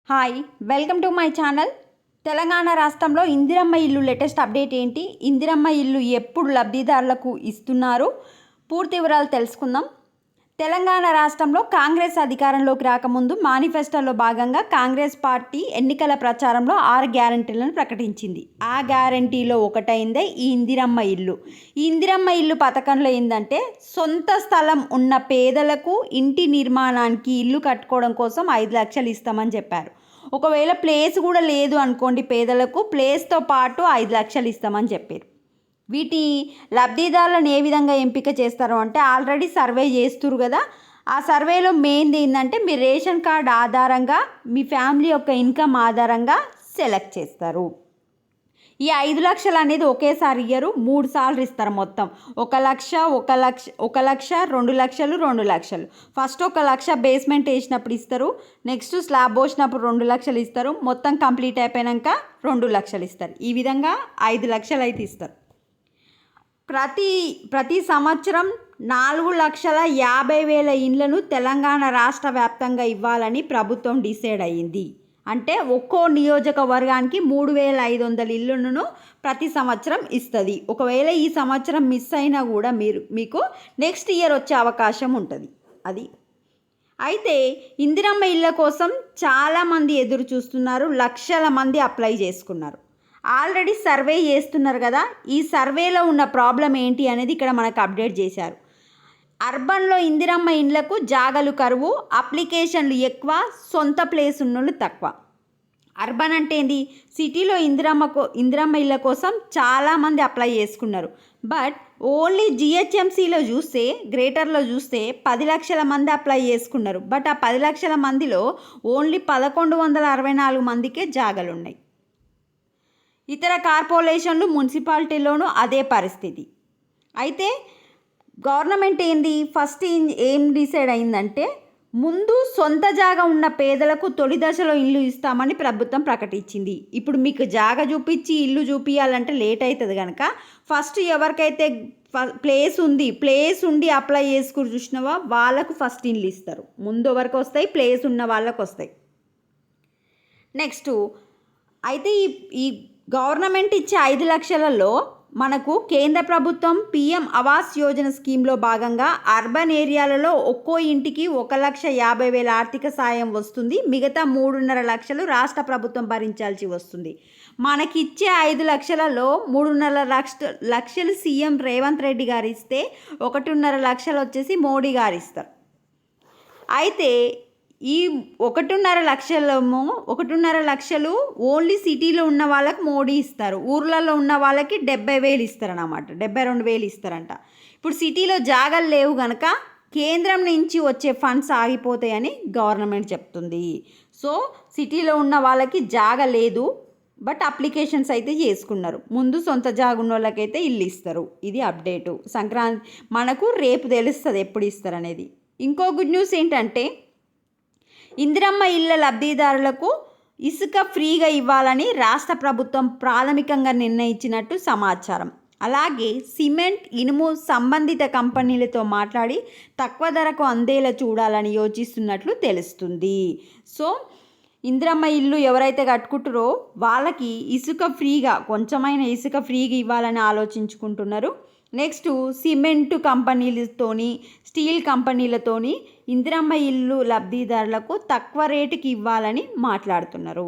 Hi, welcome to my channel. Telangana రాష్ట్రంలో ఇందిరమ్మ ఇల్లు latest update ఏంటి, ఇందిరమ్మ ఇల్లు ఎప్పుడు లబ్ధిదారులకు ఇస్తున్నారు, పూర్తి వివరాలు తెలుసుకుందాం. తెలంగాణ రాష్ట్రంలో కాంగ్రెస్ అధికారంలోకి రాకముందు మేనిఫెస్టోలో భాగంగా కాంగ్రెస్ పార్టీ ఎన్నికల ప్రచారంలో 6 గ్యారంటీలను ప్రకటించింది. ఆ గ్యారంటీలో ఒకటైందే ఈ ఇందిరమ్మ ఇల్లు. ఈ ఇందిరమ్మ ఇల్లు పథకంలో ఏంటంటే, సొంత స్థలం ఉన్న పేదలకు ఇంటి నిర్మాణానికి ఇల్లు కట్టుకోవడం కోసం 5 లక్షలు ఇస్తామని చెప్పారు. ఒకవేళ ప్లేస్ కూడా లేదు అనుకోండి, పేదలకు ప్లేస్తో పాటు 5 లక్షలు ఇస్తామని చెప్పారు. వీటి లబ్ధిదారులను ఏ విధంగా ఎంపిక చేస్తారు అంటే, ఆల్రెడీ సర్వే చేస్తున్నారు కదా, ఆ సర్వేలో మెయిన్ ఏంటంటే మీ రేషన్ కార్డ్ ఆధారంగా మీ ఫ్యామిలీ యొక్క ఇన్కమ్ ఆధారంగా సెలెక్ట్ చేస్తారు. ఈ 5 లక్షలు అనేది ఒకేసారి ఇయ్యరు, 3 సార్లు ఇస్తారు. మొత్తం 1 లక్ష 2 లక్షలు 2 లక్షలు. ఫస్ట్ 1 లక్ష బేస్మెంట్ వేసినప్పుడు ఇస్తారు, నెక్స్ట్ స్లాబ్ పోసినప్పుడు 2 లక్షలు ఇస్తారు, మొత్తం కంప్లీట్ అయిపోయాక 2 లక్షలు ఇస్తారు. ఈ విధంగా 5 లక్షలు అయితే ఇస్తారు. ప్రతి సంవత్సరం 4,50,000 ఇండ్లను తెలంగాణ రాష్ట్ర వ్యాప్తంగా ఇవ్వాలని ప్రభుత్వం డిసైడ్ అయ్యింది. అంటే ఒక్కో నియోజకవర్గానికి 3,500 ఇళ్ళను ప్రతి సంవత్సరం ఇస్తుంది. ఒకవేళ ఈ సంవత్సరం మిస్ అయినా కూడా మీకు నెక్స్ట్ ఇయర్ వచ్చే అవకాశం ఉంటుంది. అది అయితే ఇందిరమ్మ ఇళ్ళ కోసం చాలామంది ఎదురు చూస్తున్నారు. లక్షల మంది అప్లై చేసుకున్నారు. ఆల్రెడీ సర్వే చేస్తున్నారు కదా, ఈ సర్వేలో ఉన్న ప్రాబ్లం ఏంటి అనేది ఇక్కడ మనకు అప్డేట్ చేశారు. అర్బన్లో ఇందిరమ్మ ఇండ్లకు జాగలు కరువు, అప్లికేషన్లు ఎక్కువ, సొంత ప్లేస్ ఉన్నోళ్ళు తక్కువ. అర్బన్ అంటే ఏంది, సిటీలో ఇందిరమ్మ ఇళ్ళ కోసం చాలామంది అప్లై చేసుకున్నారు. బట్ ఓన్లీ జిహెచ్ఎంసీలో చూస్తే, గ్రేటర్లో చూస్తే 10 లక్షల మంది అప్లై చేసుకున్నారు. బట్ ఆ 10 లక్షల మందిలో ఓన్లీ 1164 మందికే జాగలు ఉన్నాయి. ఇతర కార్పొరేషన్లు, మున్సిపాలిటీలోనూ అదే పరిస్థితి. అయితే గవర్నమెంట్ ఫస్ట్ ఏం డిసైడ్ అయిందంటే, ముందు సొంత జాగా ఉన్న పేదలకు తొలి దశలో ఇల్లు ఇస్తామని ప్రభుత్వం ప్రకటించింది. ఇప్పుడు మీకు జాగా చూపించి ఇల్లు చూపించాలంటే లేట్ అవుతుంది కనుక, ఫస్ట్ ఎవరికైతే ప్లేస్ ఉండి అప్లై చేసుకుని చూసినవా వాళ్ళకు ఫస్ట్ ఇల్లు ఇస్తారు. ముందు ఎవరికి వస్తాయి, ప్లేస్ ఉన్న వాళ్ళకు వస్తాయి. నెక్స్ట్ అయితే ఈ గవర్నమెంట్ ఇచ్చే 5 లక్షలలో మనకు కేంద్ర ప్రభుత్వం PM ఆవాస్ యోజన స్కీమ్లో భాగంగా అర్బన్ ఏరియాలలో ఒక్కో ఇంటికి 1,50,000 ఆర్థిక సాయం వస్తుంది. మిగతా 3.5 లక్షలు రాష్ట్ర ప్రభుత్వం భరించాల్సి వస్తుంది. మనకిచ్చే 5 లక్షలలో 3.5 లక్షలు సీఎం రేవంత్ రెడ్డి గారు ఇస్తే, 1.5 లక్షలు వచ్చేసి మోడీ గారు ఇస్తారు. అయితే ఈ 1.5 లక్షలు ఓన్లీ సిటీలో ఉన్న వాళ్ళకి మోడీ ఇస్తారు, ఊర్లలో ఉన్న వాళ్ళకి 70,000 ఇస్తారన్నమాట, 72,000 ఇస్తారంట. ఇప్పుడు సిటీలో జాగాలు లేవు కనుక కేంద్రం నుంచి వచ్చే ఫండ్స్ ఆగిపోతాయని గవర్నమెంట్ చెప్తుంది. సో సిటీలో ఉన్న వాళ్ళకి జాగా లేదు, బట్ అప్లికేషన్స్ అయితే చేసుకున్నారు. ముందు సొంత జాగా ఉన్న వాళ్ళకైతే ఇల్లు ఇస్తారు. ఇది అప్డేటు. సంక్రాంతి మనకు రేపు తెలుస్తుంది ఎప్పుడు ఇస్తారు అనేది. ఇంకో గుడ్ న్యూస్ ఏంటంటే, ఇందిరమ్మ ఇళ్ళ లబ్ధిదారులకు ఇసుక ఫ్రీగా ఇవ్వాలని రాష్ట్ర ప్రభుత్వం ప్రాథమికంగా నిర్ణయించినట్టు సమాచారం. అలాగే సిమెంట్, ఇనుము సంబంధిత కంపెనీలతో మాట్లాడి తక్కువ ధరకు అందేలా చూడాలని యోచిస్తున్నట్లు తెలుస్తుంది. సో ఇందిరమ్మ ఇల్లు ఎవరైతే కట్టుకుంటారో వాళ్ళకి ఇసుక ఫ్రీగా, కొంచెమైన ఇసుక ఫ్రీగా ఇవ్వాలని ఆలోచించుకుంటున్నారు. నెక్స్ట్ సిమెంట్ కంపెనీలతోని, స్టీల్ కంపెనీలతోని ఇందిరమ్మ ఇల్లు లబ్ధిదారులకు తక్కువ రేటుకి ఇవ్వాలని మాట్లాడుతున్నారు.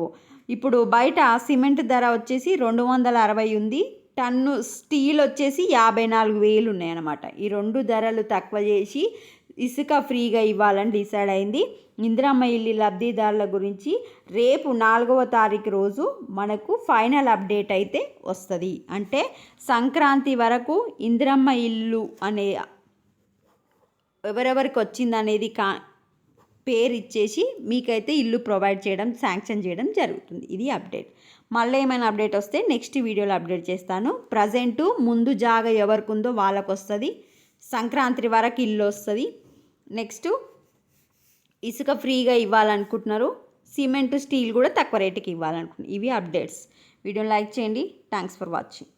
ఇప్పుడు బయట సిమెంట్ ధర వచ్చేసి 260 ఉంది, టన్ను స్టీల్ వచ్చేసి 54,000 ఉన్నాయన్నమాట. ఈ 2 ధరలు తక్కువ చేసి ఇసుక ఫ్రీగా ఇవ్వాలని డిసైడ్ అయింది. ఇందిరమ్మ ఇల్లు లబ్ధిదారుల గురించి రేపు 4వ తారీఖు రోజు మనకు ఫైనల్ అప్డేట్ అయితే వస్తుంది. అంటే సంక్రాంతి వరకు ఇందిరమ్మ ఇల్లు అనే ఎవరెవరికి వచ్చిందనేది పేరు ఇచ్చేసి మీకైతే ఇల్లు ప్రొవైడ్ చేయడం, శాంక్షన్ చేయడం జరుగుతుంది. ఇది అప్డేట్. మళ్ళీ ఏమైనా అప్డేట్ వస్తే నెక్స్ట్ వీడియోలో అప్డేట్ చేస్తాను. ప్రజెంటు ముందు జాగా ఎవరికి ఉందో వాళ్ళకు వస్తుంది, సంక్రాంతి వరకు ఇల్లు వస్తుంది. నెక్స్ట్ ఇసుక ఫ్రీగా ఇవ్వాలనుకుంటున్నారు, సిమెంట్, స్టీల్ కూడా తక్కువ రేటుకి ఇవ్వాలనుకుంటున్నారు. ఇవి అప్డేట్స్. వీడియోని లైక్ చేయండి. Thanks for watching.